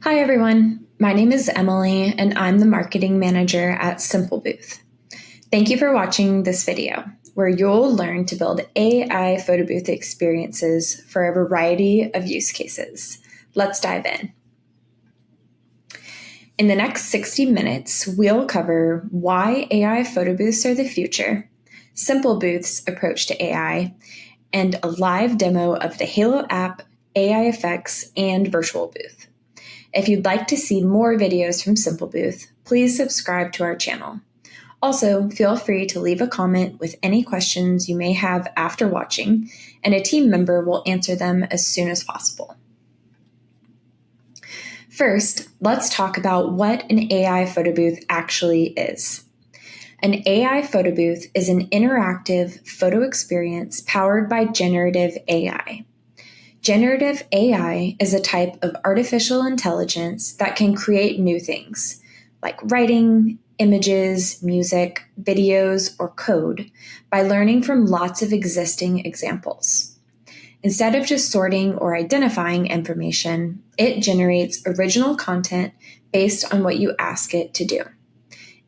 Hi everyone, my name is Emily and I'm the marketing manager at Simple Booth. Thank you for watching this video where you'll learn to build AI photo booth experiences for a variety of use cases. Let's dive in. In the next 60 minutes, we'll cover why AI photo booths are the future, Simple Booth's approach to AI, and a live demo of the Halo app, AI effects, and virtual booth. If you'd like to see more videos from Simple Booth, please subscribe to our channel. Also, feel free to leave a comment with any questions you may have after watching, and a team member will answer them as soon as possible. First, let's talk about what an AI photo booth actually is. An AI photo booth is an interactive photo experience powered by generative AI. Generative AI is a type of artificial intelligence that can create new things, like writing, images, music, videos, or code, by learning from lots of existing examples. Instead of just sorting or identifying information, it generates original content based on what you ask it to do.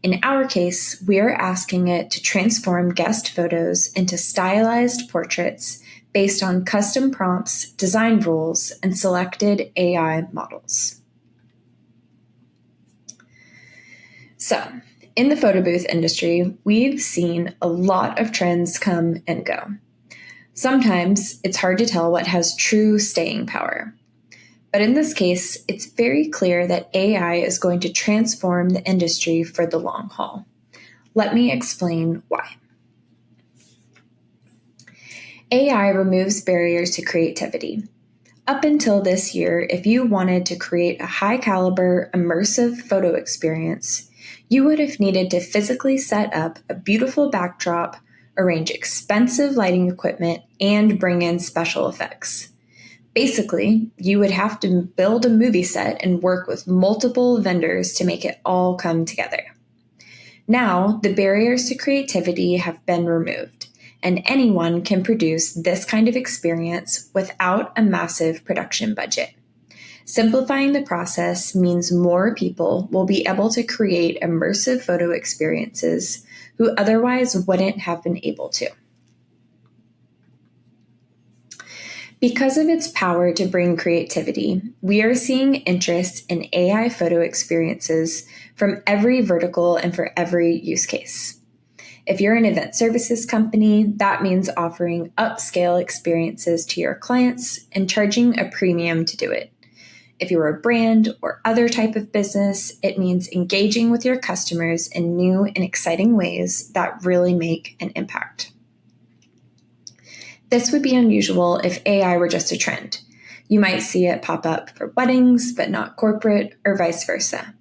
In our case, we are asking it to transform guest photos into stylized portraits based on custom prompts, design rules, and selected AI models. So, in the photo booth industry, we've seen a lot of trends come and go. Sometimes it's hard to tell what has true staying power. But in this case, it's very clear that AI is going to transform the industry for the long haul. Let me explain why. AI removes barriers to creativity. Up until this year, if you wanted to create a high-caliber, immersive photo experience, you would have needed to physically set up a beautiful backdrop, arrange expensive lighting equipment, and bring in special effects. Basically, you would have to build a movie set and work with multiple vendors to make it all come together. Now, the barriers to creativity have been removed, and anyone can produce this kind of experience without a massive production budget. Simplifying the process means more people will be able to create immersive photo experiences who otherwise wouldn't have been able to. Because of its power to bring creativity, we are seeing interest in AI photo experiences from every vertical and for every use case. If you're an event services company, that means offering upscale experiences to your clients and charging a premium to do it. If you're a brand or other type of business, it means engaging with your customers in new and exciting ways that really make an impact. This would be unusual if AI were just a trend. You might see it pop up for weddings, but not corporate, or vice versa.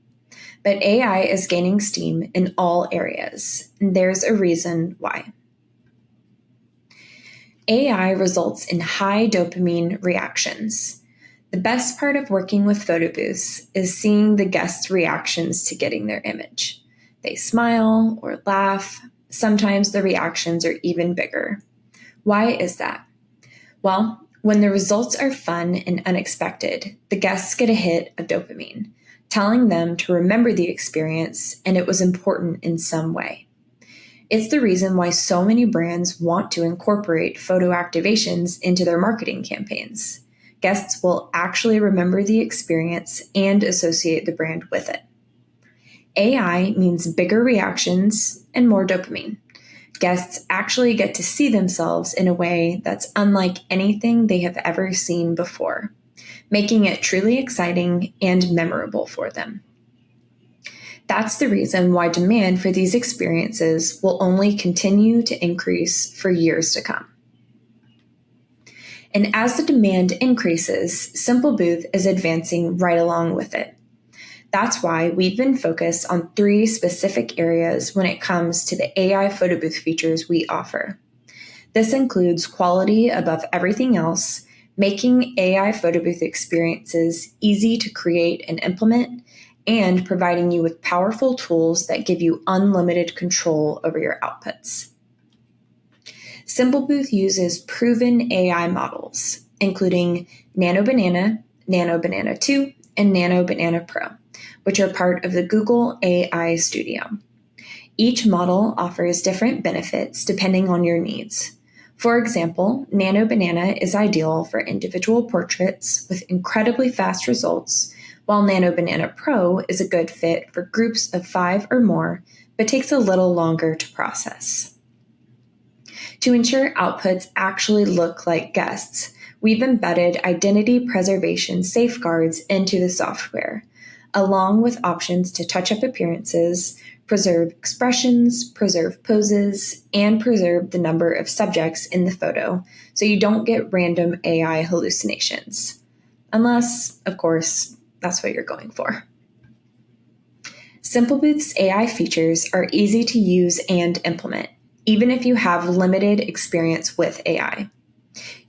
But AI is gaining steam in all areas, and there's a reason why. AI results in high dopamine reactions. The best part of working with photo booths is seeing the guests' reactions to getting their image. They smile or laugh. Sometimes the reactions are even bigger. Why is that? Well, when the results are fun and unexpected, the guests get a hit of dopamine, telling them to remember the experience and it was important in some way. It's the reason why so many brands want to incorporate photo activations into their marketing campaigns. Guests will actually remember the experience and associate the brand with it. AI means bigger reactions and more dopamine. Guests actually get to see themselves in a way that's unlike anything they have ever seen before, making it truly exciting and memorable for them. That's the reason why demand for these experiences will only continue to increase for years to come. And as the demand increases, Simple Booth is advancing right along with it. That's why we've been focused on 3 specific areas when it comes to the AI photo booth features we offer. This includes quality above everything else, making AI photo booth experiences easy to create and implement, and providing you with powerful tools that give you unlimited control over your outputs. Simple Booth uses proven AI models, including Nano Banana, Nano Banana 2, and Nano Banana Pro, which are part of the Google AI Studio. Each model offers different benefits depending on your needs. For example, Nano Banana is ideal for individual portraits with incredibly fast results, while Nano Banana Pro is a good fit for groups of 5 or more, but takes a little longer to process. To ensure outputs actually look like guests, we've embedded identity preservation safeguards into the software, along with options to touch up appearances, preserve expressions, preserve poses, and preserve the number of subjects in the photo so you don't get random AI hallucinations. Unless, of course, that's what you're going for. SimpleBooth's AI features are easy to use and implement, even if you have limited experience with AI.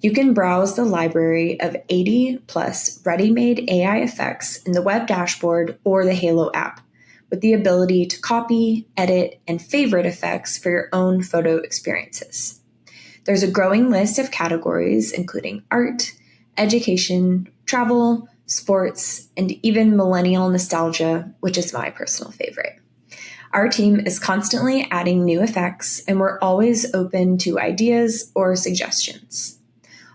You can browse the library of 80 plus ready-made AI effects in the web dashboard or the Halo app, with the ability to copy, edit, and favorite effects for your own photo experiences. There's a growing list of categories, including art, education, travel, sports, and even millennial nostalgia, which is my personal favorite. Our team is constantly adding new effects, and we're always open to ideas or suggestions.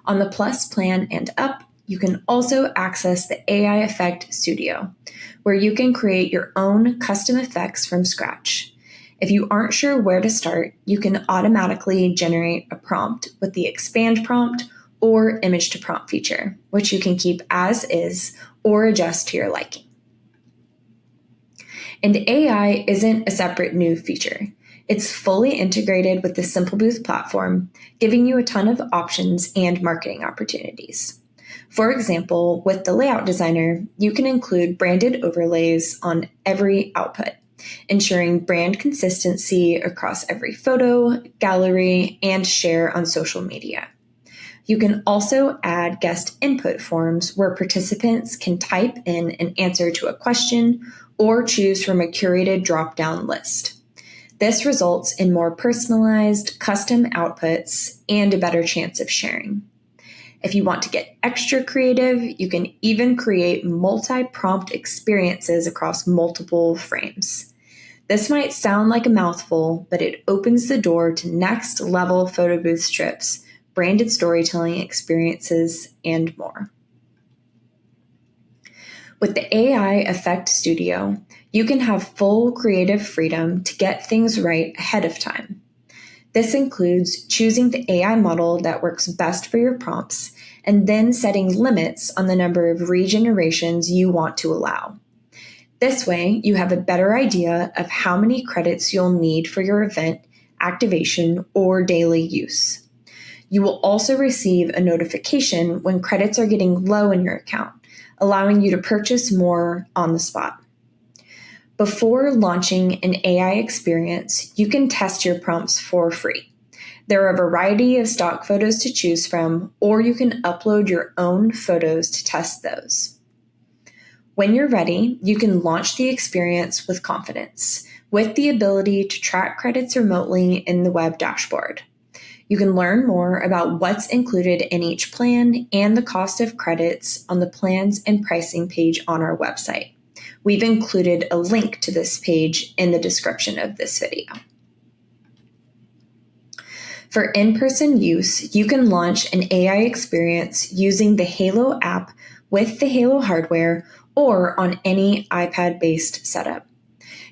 On the Plus plan and up, you can also access the AI Effect Studio, where you can create your own custom effects from scratch. If you aren't sure where to start, you can automatically generate a prompt with the expand prompt or image to prompt feature, which you can keep as is or adjust to your liking. And AI isn't a separate new feature. It's fully integrated with the SimpleBooth platform, giving you a ton of options and marketing opportunities. For example, with the Layout Designer, you can include branded overlays on every output, ensuring brand consistency across every photo, gallery, and share on social media. You can also add guest input forms where participants can type in an answer to a question or choose from a curated drop-down list. This results in more personalized, custom outputs and a better chance of sharing. If you want to get extra creative, you can even create multi-prompt experiences across multiple frames. This might sound like a mouthful, but it opens the door to next-level photo booth strips, branded storytelling experiences, and more. With the AI Effect Studio, you can have full creative freedom to get things right ahead of time. This includes choosing the AI model that works best for your prompts and then setting limits on the number of regenerations you want to allow. This way, you have a better idea of how many credits you'll need for your event, activation, or daily use. You will also receive a notification when credits are getting low in your account, allowing you to purchase more on the spot. Before launching an AI experience, you can test your prompts for free. There are a variety of stock photos to choose from, or you can upload your own photos to test those. When you're ready, you can launch the experience with confidence, with the ability to track credits remotely in the web dashboard. You can learn more about what's included in each plan and the cost of credits on the plans and pricing page on our website. We've included a link to this page in the description of this video. For in-person use, you can launch an AI experience using the Halo app with the Halo hardware or on any iPad-based setup.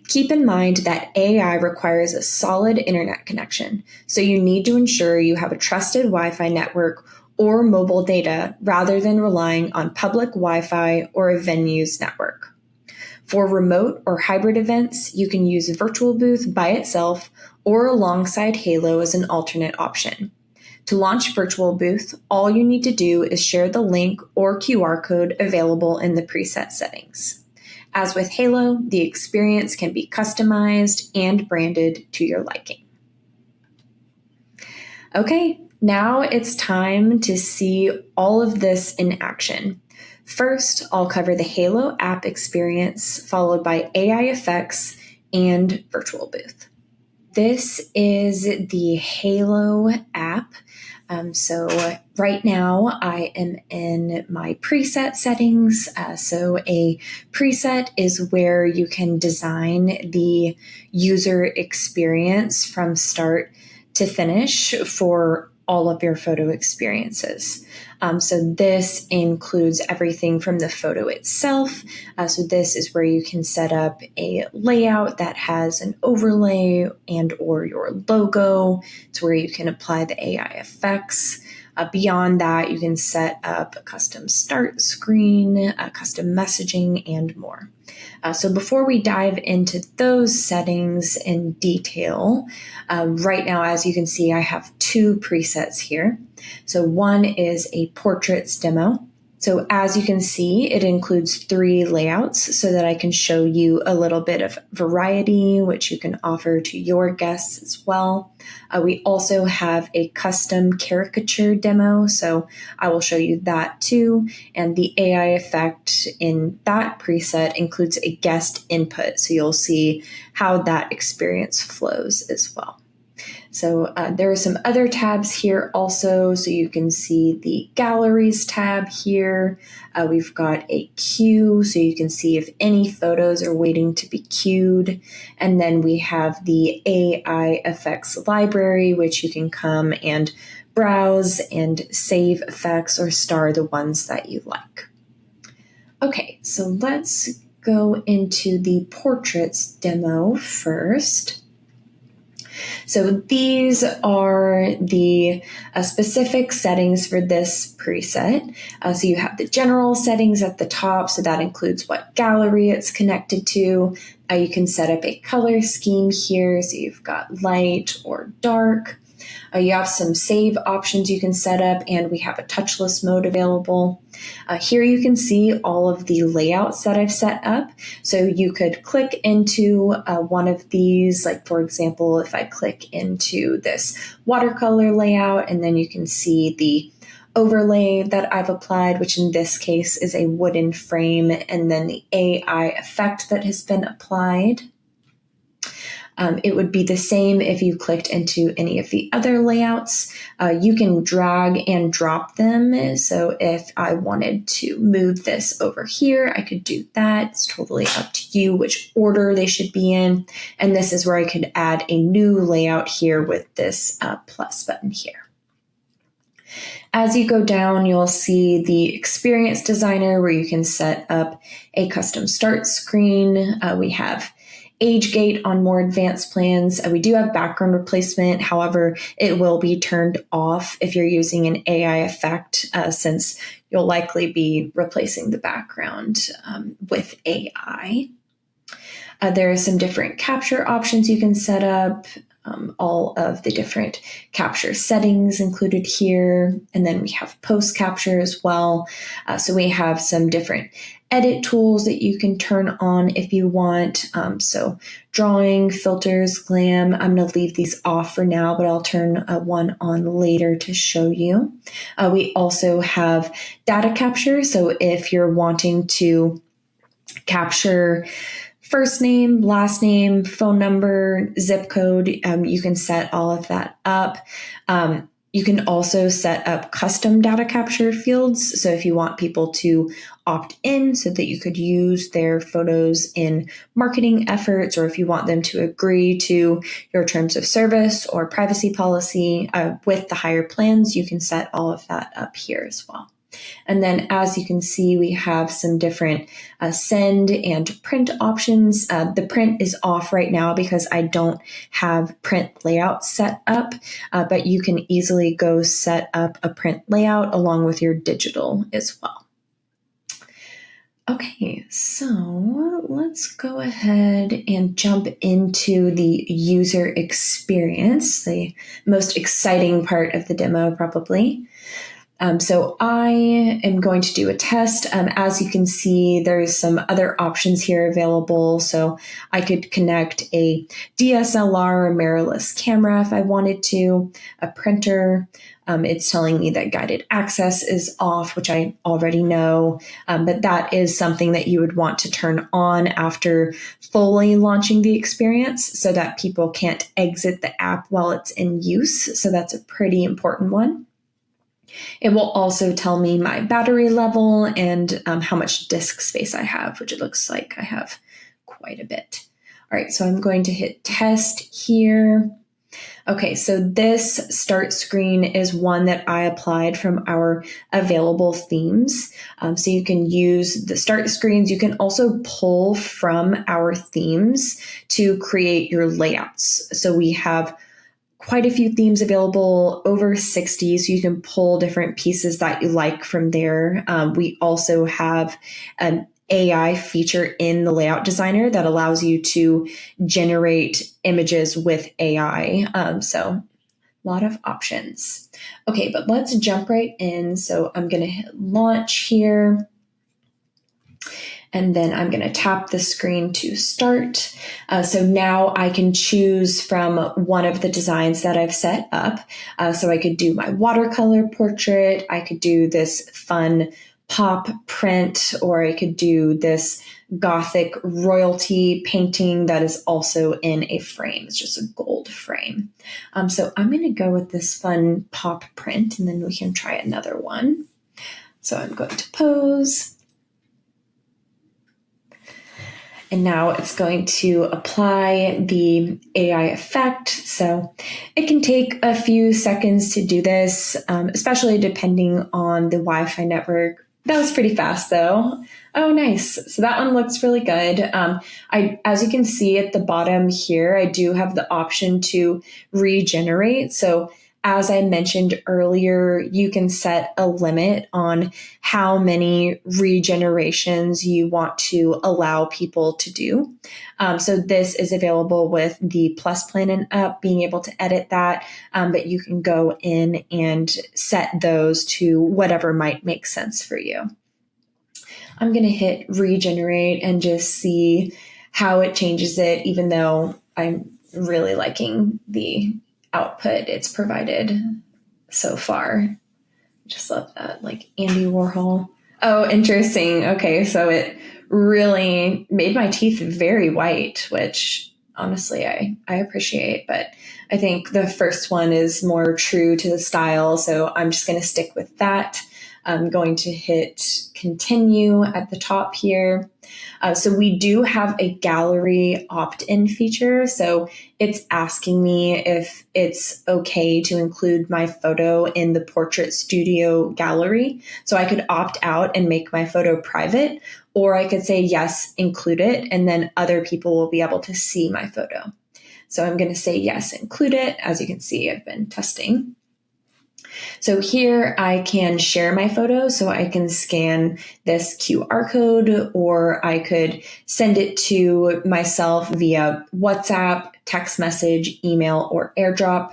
Keep in mind that AI requires a solid internet connection, so you need to ensure you have a trusted Wi-Fi network or mobile data rather than relying on public Wi-Fi or a venue's network. For remote or hybrid events, you can use Virtual Booth by itself or alongside Halo as an alternate option. To launch Virtual Booth, all you need to do is share the link or QR code available in the preset settings. As with Halo, the experience can be customized and branded to your liking. Okay, now it's time to see all of this in action. First, I'll cover the Halo app experience, followed by AI effects and Virtual Booth. This is the Halo app. So right now I am in my preset settings. So a preset is where you can design the user experience from start to finish for all of your photo experiences. So this includes everything from the photo itself. So this is where you can set up a layout that has an overlay and or your logo. It's where you can apply the AI effects. Beyond that, you can set up a custom start screen, custom messaging, and more. So before we dive into those settings in detail, right now, as you can see, I have two presets here. So one is a portraits demo. So as you can see, it includes 3 layouts so that I can show you a little bit of variety, which you can offer to your guests as well. We also have a custom caricature demo, so I will show you that too. And the AI effect in that preset includes a guest input, so you'll see how that experience flows as well. So there are some other tabs here also. So you can see the galleries tab here. We've got a queue, so you can see if any photos are waiting to be queued. And then we have the AI effects library, which you can come and browse and save effects or star the ones that you like. Okay, so let's go into the portraits demo first. So these are the specific settings for this preset. So you have the general settings at the top. So that includes what gallery it's connected to. You can set up a color scheme here. So you've got light or dark. You have some save options you can set up, and we have a touchless mode available. Here you can see all of the layouts that I've set up. So you could click into one of these, like for example, if I click into this watercolor layout, and then you can see the overlay that I've applied, which in this case is a wooden frame, and then the AI effect that has been applied. It would be the same if you clicked into any of the other layouts. You can drag and drop them. So if I wanted to move this over here, I could do that. It's totally up to you which order they should be in. And this is where I could add a new layout here with this plus button here. As you go down, you'll see the Experience Designer where you can set up a custom start screen. We have age gate on more advanced plans. We do have background replacement. However, it will be turned off if you're using an AI effect, since you'll likely be replacing the background with AI. There are some different capture options you can set up. All of the different capture settings included here. And then we have post capture as well. So we have some different edit tools that you can turn on if you want. So drawing, filters, glam. I'm going to leave these off for now, but I'll turn one on later to show you. We also have data capture. So if you're wanting to capture first name, last name, phone number, zip code, you can set all of that up. You can also set up custom data capture fields. So if you want people to opt in so that you could use their photos in marketing efforts, or if you want them to agree to your terms of service or privacy policy with the higher plans, you can set all of that up here as well. And then as you can see, we have some different send and print options. The print is off right now because I don't have print layout set up, but you can easily go set up a print layout along with your digital as well. Okay, so let's go ahead and jump into the user experience, the most exciting part of the demo probably. So I am going to do a test. As you can see, there's some other options here available. So I could connect a DSLR or mirrorless camera if I wanted to, a printer. It's telling me that guided access is off, which I already know, but that is something that you would want to turn on after fully launching the experience so that people can't exit the app while it's in use. So that's a pretty important one. It will also tell me my battery level and how much disk space I have, which it looks like I have quite a bit. All right, so I'm going to hit test here. Okay, so this start screen is one that I applied from our available themes. So you can use the start screens. You can also pull from our themes to create your layouts. So we have quite a few themes available, over 60, so you can pull different pieces that you like from there. We also have an AI feature in the layout designer that allows you to generate images with AI. So a lot of options. Okay, but let's jump right in. So I'm going to hit launch here. And then I'm going to tap the screen to start. So now I can choose from one of the designs that I've set up. So I could do my watercolor portrait. I could do this fun pop print, or I could do this Gothic royalty painting that is also in a frame. It's just a gold frame. So I'm going to go with this fun pop print, and then we can try another one. So I'm going to pose. And now it's going to apply the AI effect. So it can take a few seconds to do this, especially depending on the Wi-Fi network. That was pretty fast though. Oh, nice. So that one looks really good. As you can see at the bottom here, I do have the option to regenerate. So as I mentioned earlier, you can set a limit on how many regenerations you want to allow people to do. So this is available with the Plus plan and up, being able to edit that, but you can go in and set those to whatever might make sense for you. I'm going to hit regenerate and just see how it changes it, even though I'm really liking the output it's provided so far. Just love that, like Andy Warhol. Oh, interesting. Okay, so it really made my teeth very white, which honestly I appreciate, but I think the first one is more true to the style, so I'm just going to stick with that. I'm going to hit continue at the top here. So we do have a gallery opt-in feature. So it's asking me if it's okay to include my photo in the Portrait Studio gallery. So I could opt out and make my photo private, or I could say, yes, include it, and then other people will be able to see my photo. So I'm going to say, yes, include it. As you can see, I've been testing. So here I can share my photo, so I can scan this QR code, or I could send it to myself via WhatsApp, text message, email, or AirDrop.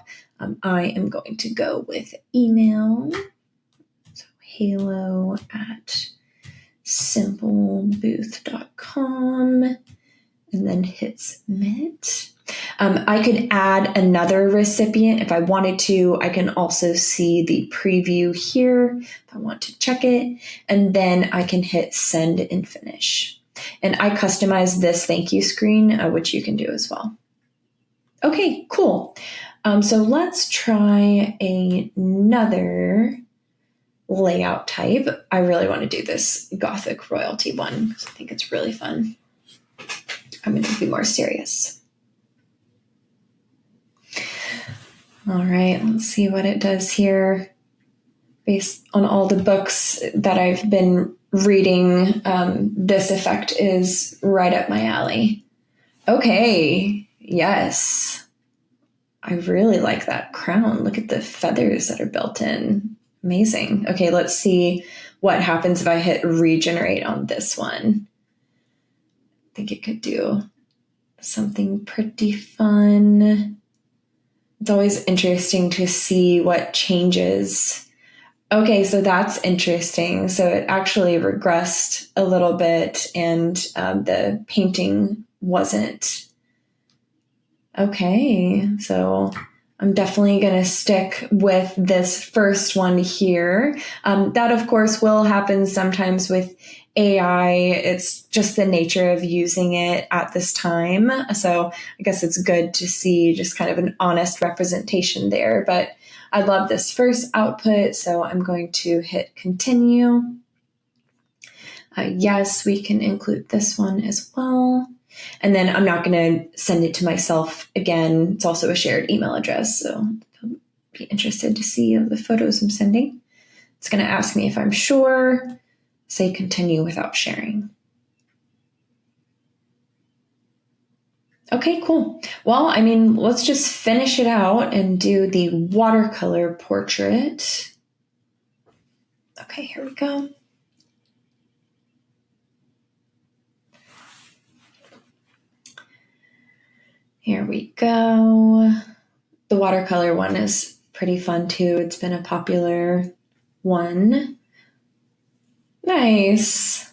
I am going to go with email. So halo at simplebooth.com, and then hit submit. I could add another recipient if I wanted to. I can also see the preview here if I want to check it, and then I can hit send and finish. And I customize this thank you screen, which you can do as well. Okay, cool. So let's try another layout type. I really want to do this Gothic royalty one because I think it's really fun. I'm going to be more serious. All right, let's see what it does here. Based on all the books that I've been reading, this effect is right up my alley. Okay, yes. I really like that crown. Look at the feathers that are built in. Amazing. Okay, let's see what happens if I hit regenerate on this one. I think it could do something pretty fun. It's always interesting to see what changes. Okay, so that's interesting. So it actually regressed a little bit, and the painting wasn't. Okay, so I'm definitely going to stick with this first one here. That, of course, will happen sometimes with AI. It's just the nature of using it at this time. So I guess it's good to see just kind of an honest representation there. But I love this first output, so I'm going to hit continue. Yes, we can include this one as well. And then I'm not going to send it to myself again. It's also a shared email address, so I'll be interested to see the photos I'm sending. It's going to ask me if I'm sure. Say continue without sharing. Okay, cool. Well, I mean, let's just finish it out and do the watercolor portrait. Okay, here we go. Here we go. The watercolor one is pretty fun too. It's been a popular one. Nice.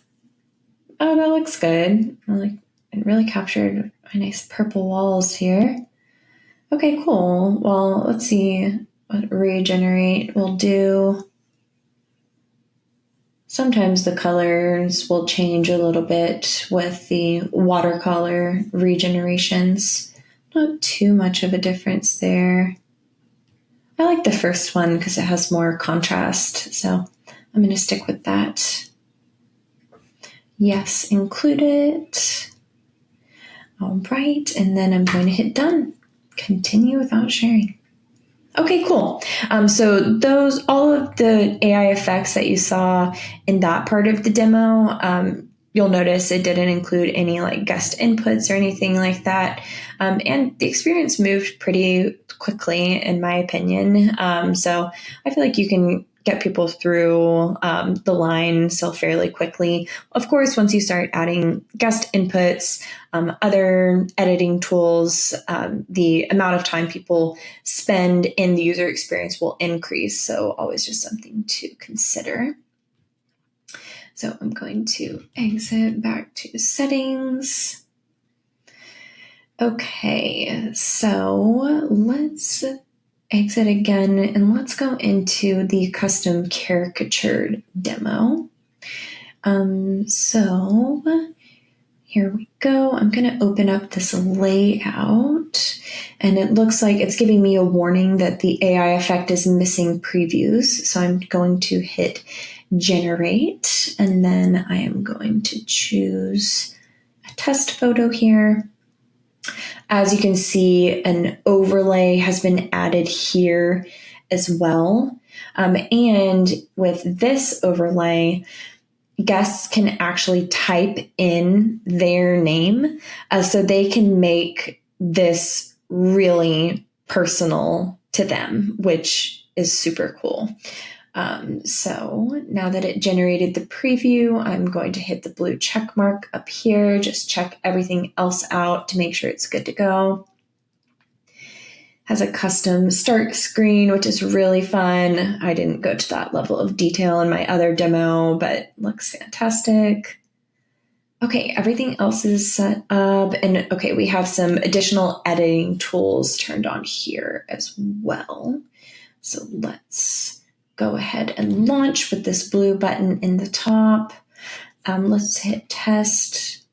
Oh, that looks good. It really captured my nice purple walls here. Okay, cool. Well, let's see what regenerate will do. Sometimes the colors will change a little bit with the watercolor regenerations. Not too much of a difference there. I like the first one because it has more contrast, so I'm going to stick with that. Yes, include it. All right, and then I'm going to hit done. Continue without sharing. Okay, cool. So all of the AI effects that you saw in that part of the demo, you'll notice it didn't include any like guest inputs or anything like that. And the experience moved pretty quickly, in my opinion. So I feel like you can get people through the line still fairly quickly. Of course, once you start adding guest inputs, other editing tools, the amount of time people spend in the user experience will increase. So always just something to consider. So I'm going to exit back to settings. Okay, so let's exit again and let's go into the custom caricatured demo. So here we go. I'm going to open up this layout and it looks like it's giving me a warning that the AI effect is missing previews. So I'm going to hit generate and then I am going to choose a test photo here. As you can see, an overlay has been added here as well. And with this overlay, guests can actually type in their name so they can make this really personal to them, which is super cool. So now that it generated the preview, I'm going to hit the blue check mark up here, just check everything else out to make sure it's good to go. Has a custom start screen, which is really fun. I didn't go to that level of detail in my other demo, but looks fantastic. Okay, everything else is set up. And okay, we have some additional editing tools turned on here as well. So let's go ahead and launch with this blue button in the top. Let's hit test.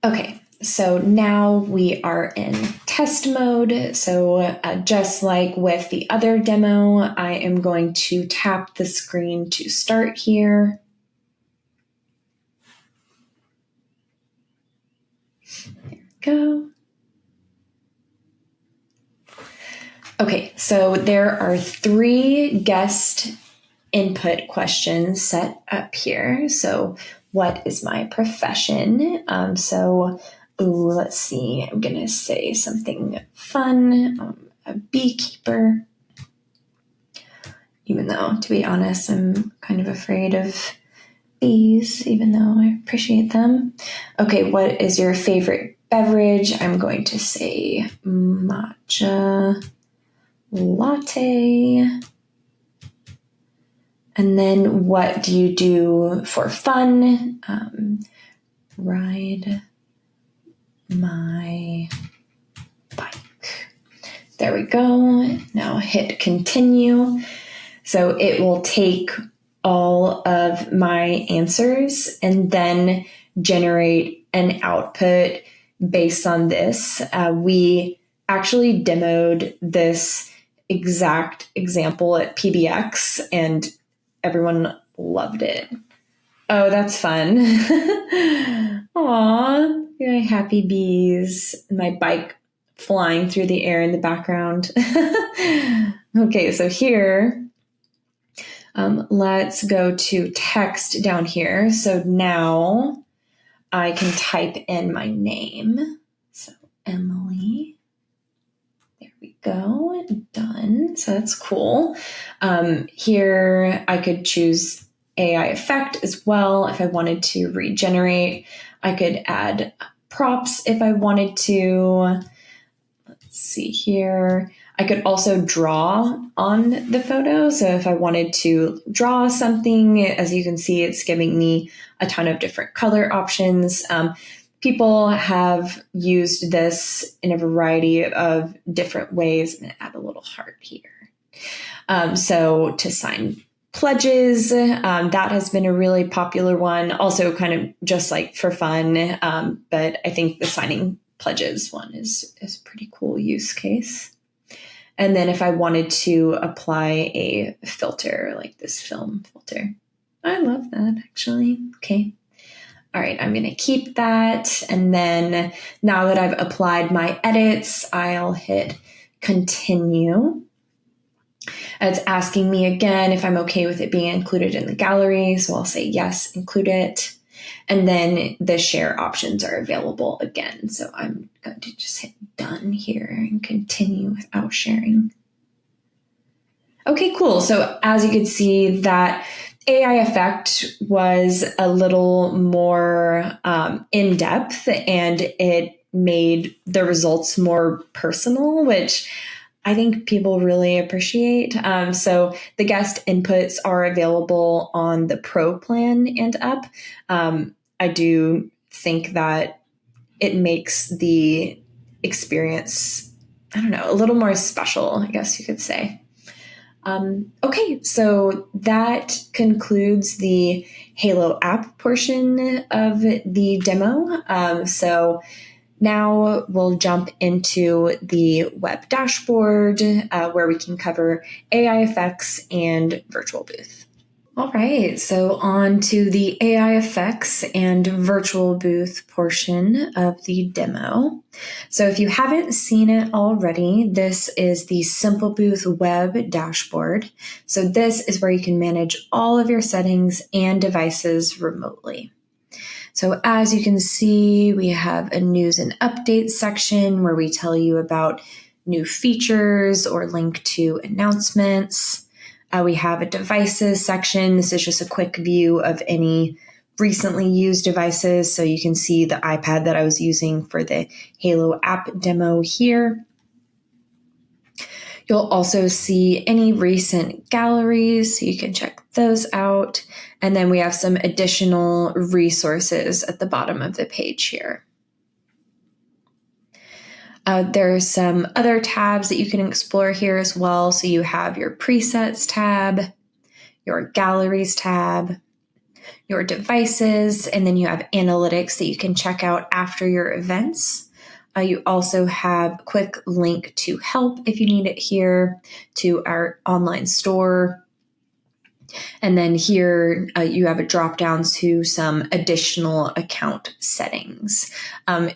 Okay, so now we are in test mode. So just like with the other demo, I am going to tap the screen to start here. There we go. Okay, so there are 3 guest input questions set up here. So what is my profession? Let's see, I'm going to say something fun, a beekeeper, even though, to be honest, I'm kind of afraid of bees, even though I appreciate them. Okay, what is your favorite beverage? I'm going to say matcha latte. And then what do you do for fun? Ride my bike. There we go. Now hit continue. So it will take all of my answers and then generate an output based on this. We actually demoed this exact example at PBX, and everyone loved it. Oh, that's fun. Aw, my happy bees, my bike flying through the air in the background. Okay, so here, let's go to text down here. So now I can type in my name. So Emily. There we go. Done. So that's cool. Here I could choose AI effect as well. If I wanted to regenerate, I could add props if I wanted to. Let's see here. I could also draw on the photo. So if I wanted to draw something, as you can see, it's giving me a ton of different color options. People have used this in a variety of different ways. I'm going to add a little heart here. So to sign pledges, that has been a really popular one. Also kind of just like for fun. But I think the signing pledges one is a pretty cool use case. And then if I wanted to apply a filter, like this film filter, I love that actually. Okay. All right, I'm going to keep that. And then now that I've applied my edits, I'll hit continue. It's asking me again if I'm okay with it being included in the gallery. So I'll say yes, include it. And then the share options are available again. So I'm going to just hit done here and continue without sharing. Okay, cool. So as you can see, that AI effect was a little more in depth, and it made the results more personal, which I think people really appreciate. So the guest inputs are available on the Pro plan and up. I do think that it makes the experience, I don't know, a little more special, I guess you could say. Okay, so that concludes the Halo app portion of the demo. So now we'll jump into the web dashboard where we can cover AI effects and virtual booth. All right, so on to the AI effects and virtual booth portion of the demo. So if you haven't seen it already, this is the Simple Booth web dashboard. So this is where you can manage all of your settings and devices remotely. So as you can see, we have a news and updates section where we tell you about new features or link to announcements. We have a devices section. This is just a quick view of any recently used devices. So you can see the iPad that I was using for the Halo app demo here. You'll also see any recent galleries, so you can check those out. And then we have some additional resources at the bottom of the page here. There's some other tabs that you can explore here as well. So you have your presets tab, your galleries tab, your devices, and then you have analytics that you can check out after your events. You also have a quick link to help if you need it here, to our online store. And then here you have a drop down to some additional account settings,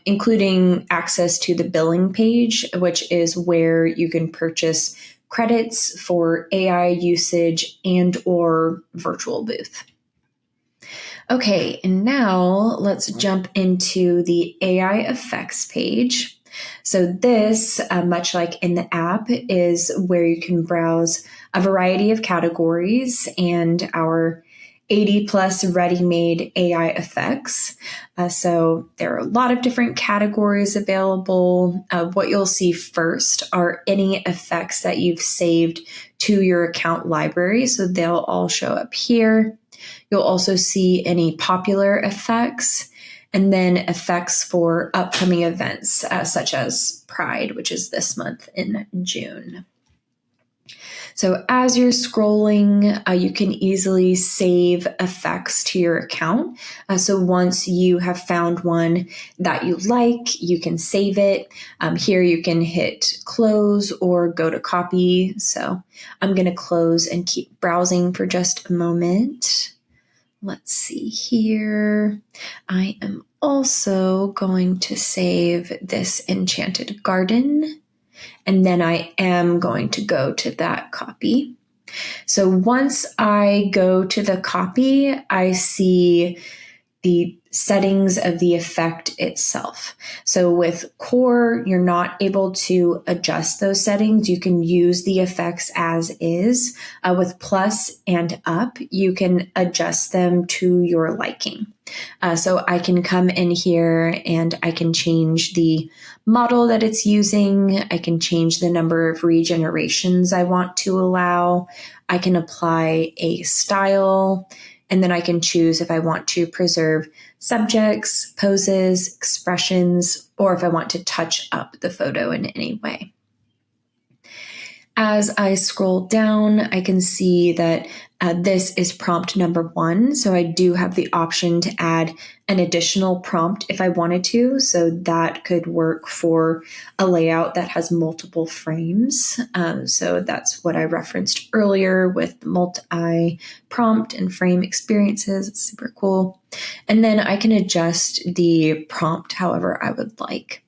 including access to the billing page, which is where you can purchase credits for AI usage and or virtual booth. Okay, and now let's jump into the AI effects page. So this, much like in the app, is where you can browse a variety of categories and our 80 plus ready-made AI effects. So there are a lot of different categories available. What you'll see first are any effects that you've saved to your account library. So they'll all show up here. You'll also see any popular effects, and then effects for upcoming events, such as Pride, which is this month in June. So as you're scrolling, you can easily save effects to your account. So once you have found one that you like, you can save it. Here you can hit close or go to copy. So I'm going to close and keep browsing for just a moment. Let's see here. I am also going to save this enchanted garden. And then I am going to go to that copy. So once I go to the copy, I see the settings of the effect itself. So with core, you're not able to adjust those settings. You can use the effects as is. With plus and up, you can adjust them to your liking. So I can come in here and I can change the model that it's using. I can change the number of regenerations I want to allow. I can apply a style, and then I can choose if I want to preserve subjects, poses, expressions, or if I want to touch up the photo in any way. As I scroll down, I can see that this is prompt number 1. So I do have the option to add an additional prompt if I wanted to. So that could work for a layout that has multiple frames. So that's what I referenced earlier with multi-prompt and frame experiences. It's super cool. And then I can adjust the prompt however I would like.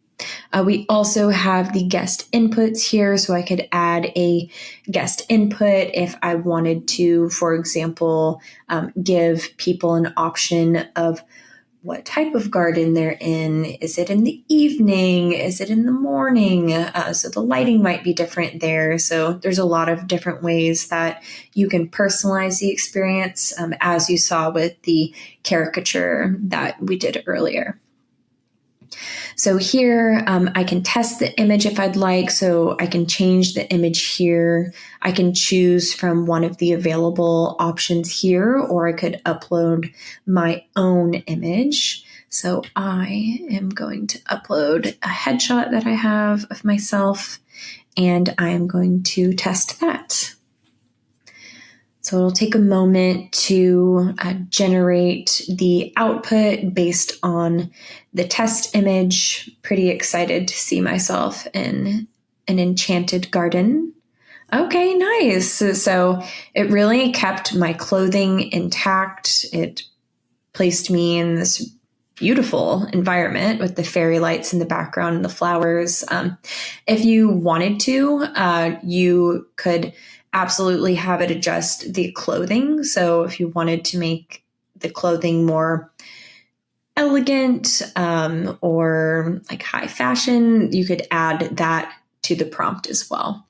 We also have the guest inputs here, so I could add a guest input if I wanted to, for example, give people an option of what type of garden they're in. Is it in the evening? Is it in the morning? So the lighting might be different there. So there's a lot of different ways that you can personalize the experience, as you saw with the caricature that we did earlier. So here I can test the image if I'd like. So I can change the image here. I can choose from one of the available options here, or I could upload my own image. So I am going to upload a headshot that I have of myself, and I am going to test that. So it'll take a moment to generate the output based on the test image. Pretty excited to see myself in an enchanted garden. Okay, nice. So it really kept my clothing intact. It placed me in this beautiful environment with the fairy lights in the background and the flowers. If you wanted to, you could absolutely have it adjust the clothing. So if you wanted to make the clothing more elegant or like high fashion, you could add that to the prompt as well.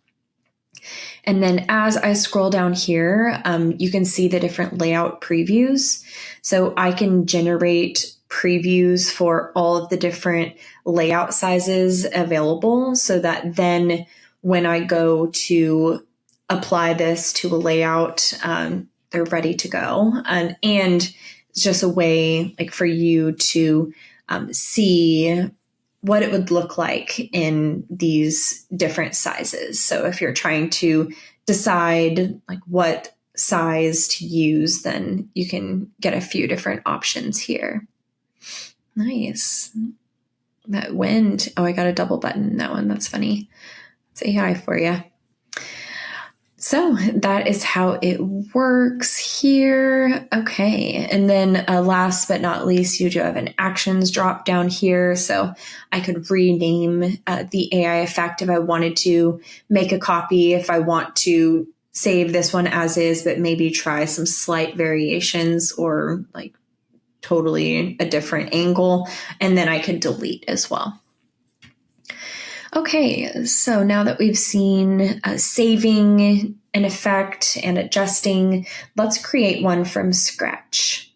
And then as I scroll down here, you can see the different layout previews. So I can generate previews for all of the different layout sizes available so that then when I go to apply this to a layout, they're ready to go. And it's just a way like for you to see what it would look like in these different sizes. So if you're trying to decide like what size to use, then you can get a few different options here. Nice. That wind. Oh, I got a double button in that one. That's funny. Say hi for you. So that is how it works here. Okay. And then last but not least, you do have an actions drop down here. So I could rename the AI effect if I wanted to, make a copy if I want to save this one as is, but maybe try some slight variations or like totally a different angle. And then I could delete as well. Okay, so now that we've seen saving an effect and adjusting, let's create one from scratch.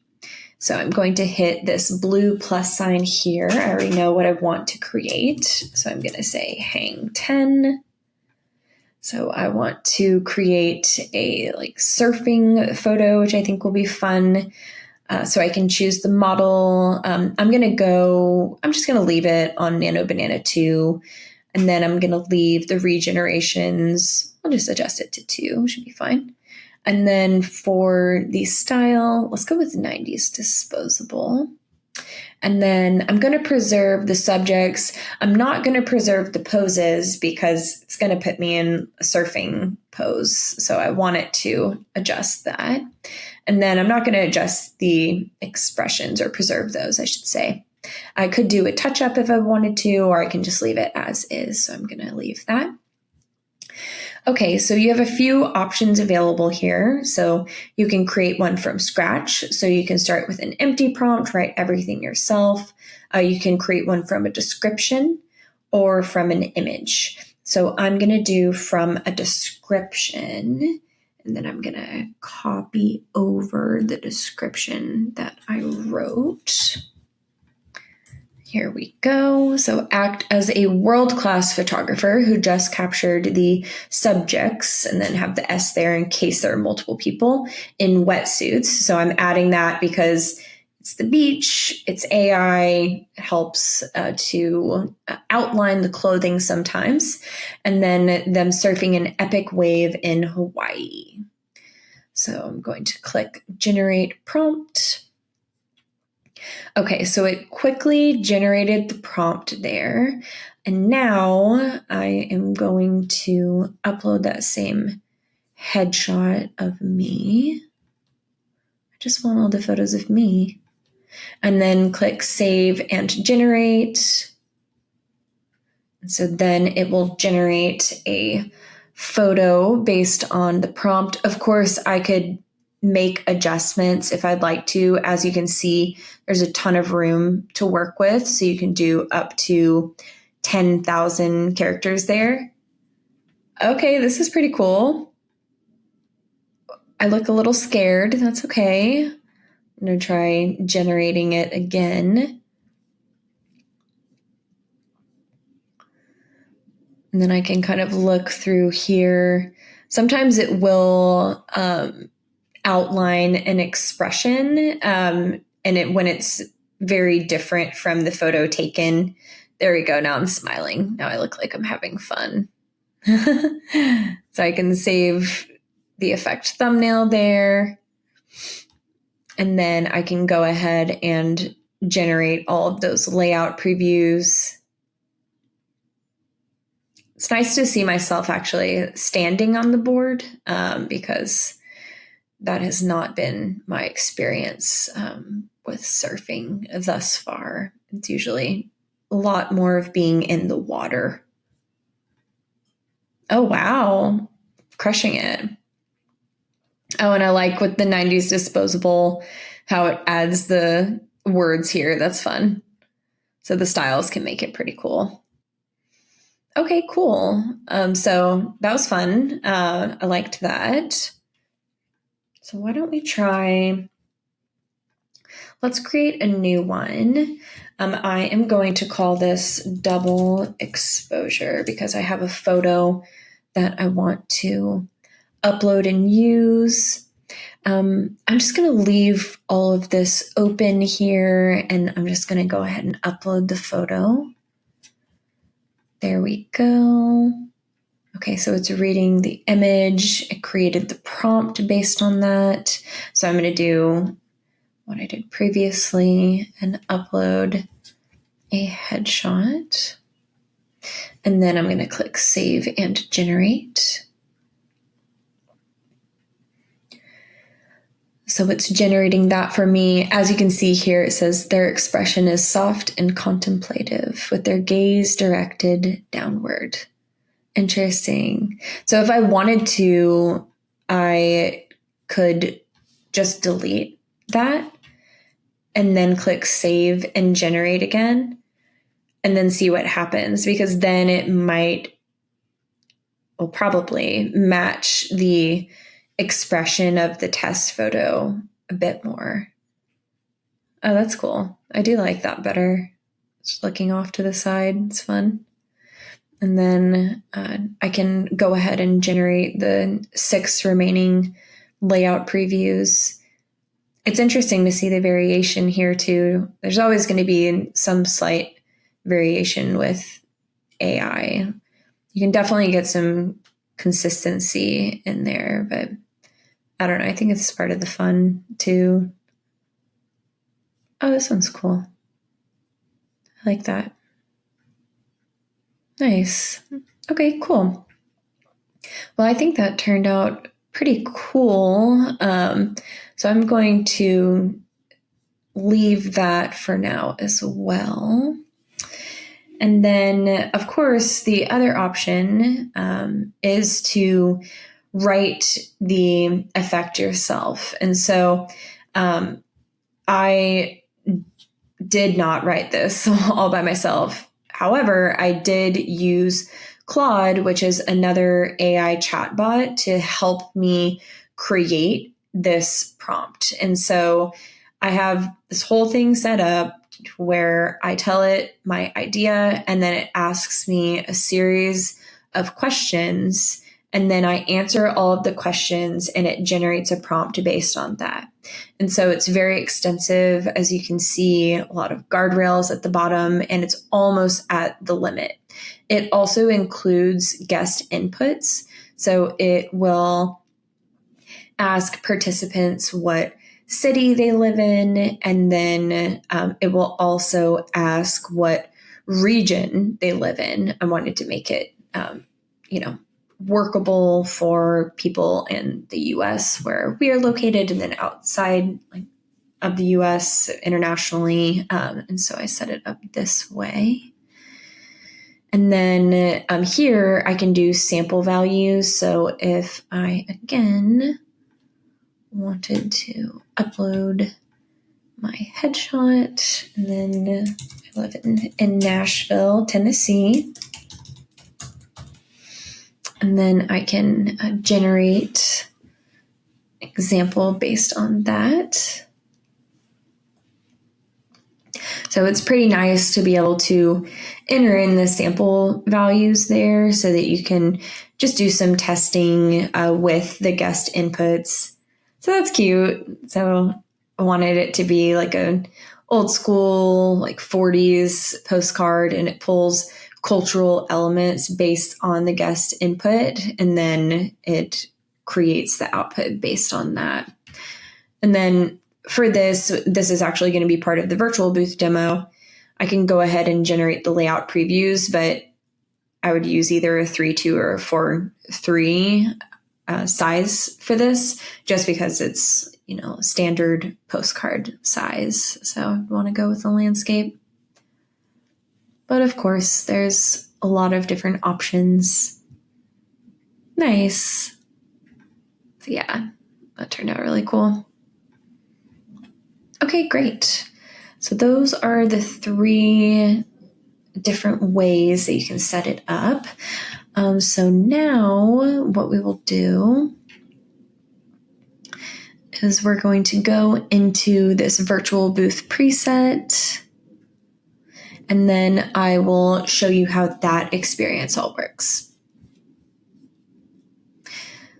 So I'm going to hit this blue plus sign here. I already know what I want to create. So I'm going to say hang 10. So I want to create a like surfing photo, which I think will be fun. So I can choose the model. I'm just going to leave it on Nano Banana 2. And then I'm going to leave the regenerations I'll just adjust it to 2, should be fine. And then for the style, let's go with 90s disposable. And then I'm going to preserve the subjects. I'm not going to preserve the poses because it's going to put me in a surfing pose. So I want it to adjust that. And then I'm not going to adjust the expressions or preserve those, I should say. I could do a touch up if I wanted to, or I can just leave it as is. So I'm going to leave that. Okay, so you have a few options available here. So you can create one from scratch. So you can start with an empty prompt, write everything yourself. You can create one from a description or from an image. So I'm going to do from a description, and then I'm going to copy over the description that I wrote. Here we go. So act as a world-class photographer who just captured the subjects, and then have the S there in case there are multiple people in wetsuits. So I'm adding that because it's the beach, it's AI, helps to outline the clothing sometimes, and then them surfing an epic wave in Hawaii. So I'm going to click generate prompt. Okay, so it quickly generated the prompt there. And now I am going to upload that same headshot of me. I just want all the photos of me. And then click save and generate. And so then it will generate a photo based on the prompt. Of course, I could make adjustments if I'd like to. As you can see, there's a ton of room to work with. So you can do up to 10,000 characters there. Okay, this is pretty cool. I look a little scared. That's okay. I'm going to try generating it again. And then I can kind of look through here. Sometimes it will outline an expression, and when it's very different from the photo taken. There we go. Now I'm smiling. Now I look like I'm having fun. So I can save the effect thumbnail there. And then I can go ahead and generate all of those layout previews. It's nice to see myself actually standing on the board because that has not been my experience with surfing thus far. It's usually a lot more of being in the water. Oh, wow. Crushing it. Oh, and I like with the 90s disposable, how it adds the words here. That's fun. So the styles can make it pretty cool. Okay, cool. So that was fun. I liked that. So why don't we try, let's create a new one. I am going to call this double exposure because I have a photo that I want to upload and use. I'm just going to leave all of this open here, and I'm just going to go ahead and upload the photo. There we go. Okay, so it's reading the image. It created the prompt based on that. So I'm going to do what I did previously and upload a headshot. And then I'm going to click save and generate. So it's generating that for me. As you can see here, it says their expression is soft and contemplative with their gaze directed downward. Interesting. So if I wanted to, I could just delete that and then click save and generate again and then see what happens, because then it will probably match the expression of the test photo a bit more. Oh, that's cool. I do like that better. Just looking off to the side, it's fun. And then I can go ahead and generate the 6 remaining layout previews. It's interesting to see the variation here too. There's always going to be some slight variation with AI. You can definitely get some consistency in there, but I don't know. I think it's part of the fun too. Oh, this one's cool. I like that. Nice. Okay, cool. Well, I think that turned out pretty cool. So I'm going to leave that for now as well. And then, of course, the other option is to write the effect yourself. And so I did not write this all by myself. However, I did use Claude, which is another AI chatbot, to help me create this prompt. And so I have this whole thing set up where I tell it my idea, and then it asks me a series of questions, and then I answer all of the questions, and it generates a prompt based on that. And so it's very extensive. As you can see, a lot of guardrails at the bottom, and it's almost at the limit. It also includes guest inputs. So it will ask participants what city they live in, and then it will also ask what region they live in. I wanted to make it, workable for people in the US where we are located, and then outside of the US internationally. And so I set it up this way. And then here I can do sample values. So if I, again, wanted to upload my headshot, and then I live in Nashville, Tennessee. And then I can generate example based on that. So it's pretty nice to be able to enter in the sample values there so that you can just do some testing with the guest inputs. So that's cute. So I wanted it to be like an old school, 40s postcard, and it pulls cultural elements based on the guest input, and then it creates the output based on that. And then for this is actually going to be part of the virtual booth demo. I can go ahead and generate the layout previews, but I would use either a 3:2 or a 4:3 size for this, just because it's, standard postcard size. So I want to go with the landscape. But of course, there's a lot of different options. Nice. So yeah, that turned out really cool. Okay, great. So those are the 3 different ways that you can set it up. So now what we will do is we're going to go into this virtual booth preset, and then I will show you how that experience all works.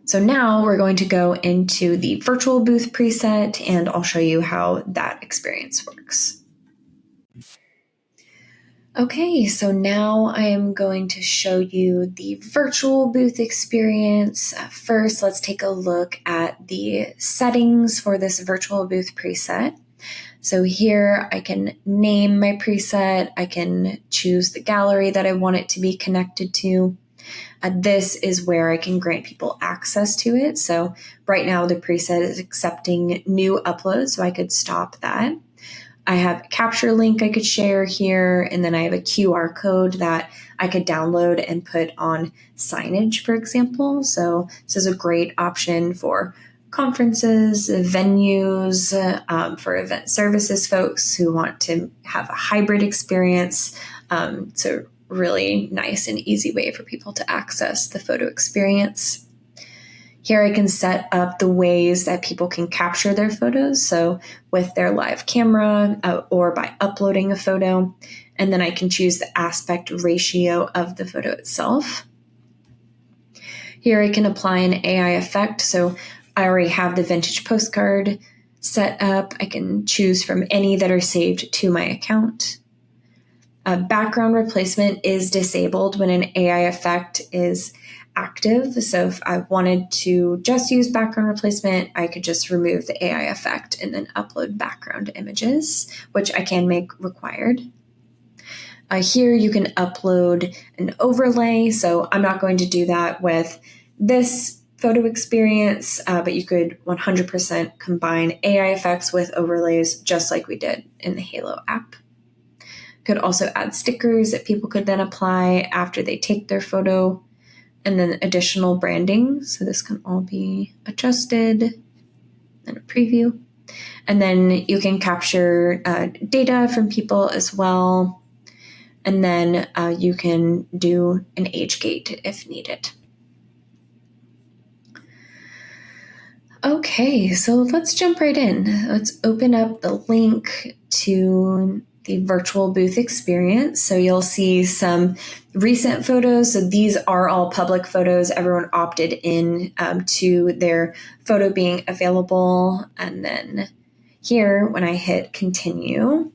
So now we're going to go into the virtual booth preset, and I'll show you how that experience works. Okay, so now I am going to show you the virtual booth experience. First, let's take a look at the settings for this virtual booth preset. So here I can name my preset. I can choose the gallery that I want it to be connected to. This is where I can grant people access to it. So right now the preset is accepting new uploads, so I could stop that. I have a capture link I could share here, and then I have a QR code that I could download and put on signage, for example. So this is a great option for conferences, venues, for event services folks who want to have a hybrid experience. It's a really nice and easy way for people to access the photo experience. Here I can set up the ways that people can capture their photos, so with their live camera or by uploading a photo, and then I can choose the aspect ratio of the photo itself. Here I can apply an AI effect, so I already have the vintage postcard set up. I can choose from any that are saved to my account. Background replacement is disabled when an AI effect is active. So if I wanted to just use background replacement, I could just remove the AI effect and then upload background images, which I can make required. Here you can upload an overlay. So I'm not going to do that with this photo experience, but you could 100% combine AI effects with overlays just like we did in the Halo app. Could also add stickers that people could then apply after they take their photo, and then additional branding. So this can all be adjusted and a preview. And then you can capture data from people as well. And then you can do an age gate if needed. Okay, so let's jump right in. Let's open up the link to the virtual booth experience. So you'll see some recent photos. So these are all public photos. Everyone opted in to their photo being available. And then here, when I hit continue,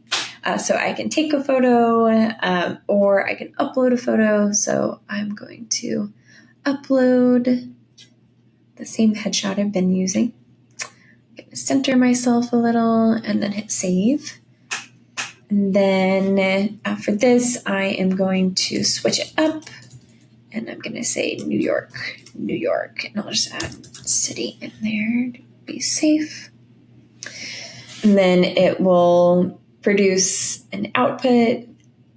so I can take a photo or I can upload a photo. So I'm going to upload the same headshot I've been using. I'm going to center myself a little and then hit save. And then for this, I am going to switch it up and I'm going to say New York. And I'll just add city in there to be safe. And then it will produce an output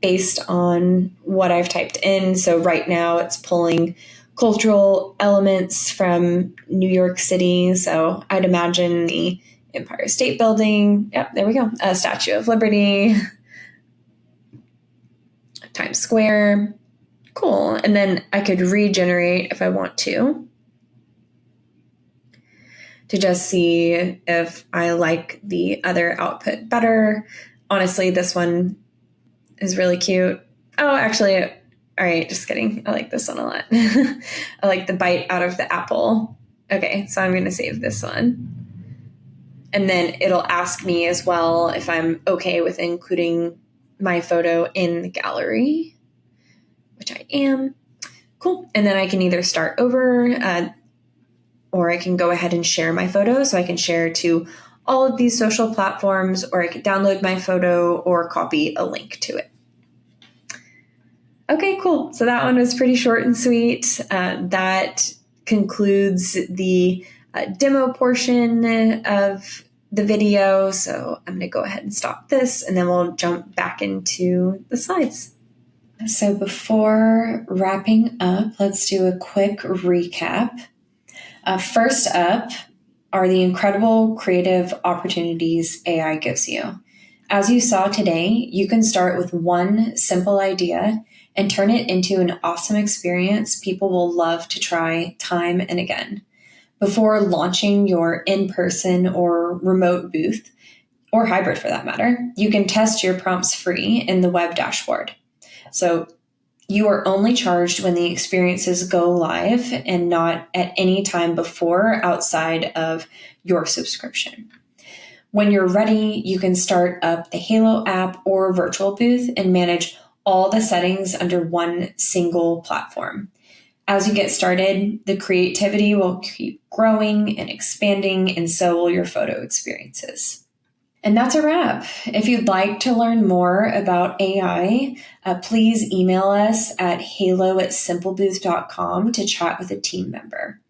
based on what I've typed in. So right now it's pulling cultural elements from New York City. So I'd imagine the Empire State Building. Yep, there we go. Statue of Liberty. Times Square. Cool. And then I could regenerate if I want to just see if I like the other output better. Honestly, this one is really cute. Oh, actually, all right, just kidding. I like this one a lot. I like the bite out of the apple. Okay, so I'm going to save this one. And then it'll ask me as well if I'm okay with including my photo in the gallery, which I am. Cool. And then I can either start over or I can go ahead and share my photo. So I can share to all of these social platforms, or I could download my photo or copy a link to it. Okay, cool. So that one was pretty short and sweet. That concludes the demo portion of the video. So I'm going to go ahead and stop this and then we'll jump back into the slides. So before wrapping up, let's do a quick recap. First up are the incredible creative opportunities AI gives you. As you saw today, you can start with one simple idea and turn it into an awesome experience people will love to try time and again. Before launching your in-person or remote booth, or hybrid for that matter, you can test your prompts free in the web dashboard. So you are only charged when the experiences go live and not at any time before outside of your subscription. When you're ready, you can start up the Halo app or virtual booth and manage all the settings under one single platform. As you get started, the creativity will keep growing and expanding, and so will your photo experiences. And that's a wrap. If you'd like to learn more about AI, please email us at halo@simplebooth.com to chat with a team member.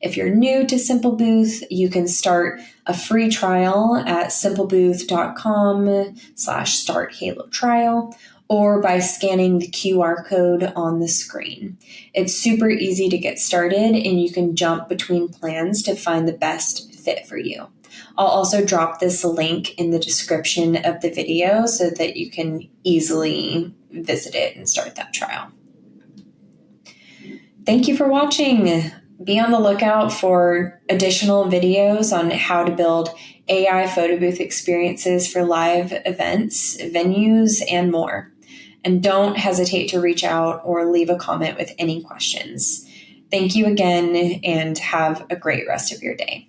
If you're new to Simple Booth, you can start a free trial at simplebooth.com/start-halo-trial or by scanning the QR code on the screen. It's super easy to get started and you can jump between plans to find the best fit for you. I'll also drop this link in the description of the video so that you can easily visit it and start that trial. Thank you for watching. Be on the lookout for additional videos on how to build AI photo booth experiences for live events, venues, and more. And don't hesitate to reach out or leave a comment with any questions. Thank you again and have a great rest of your day.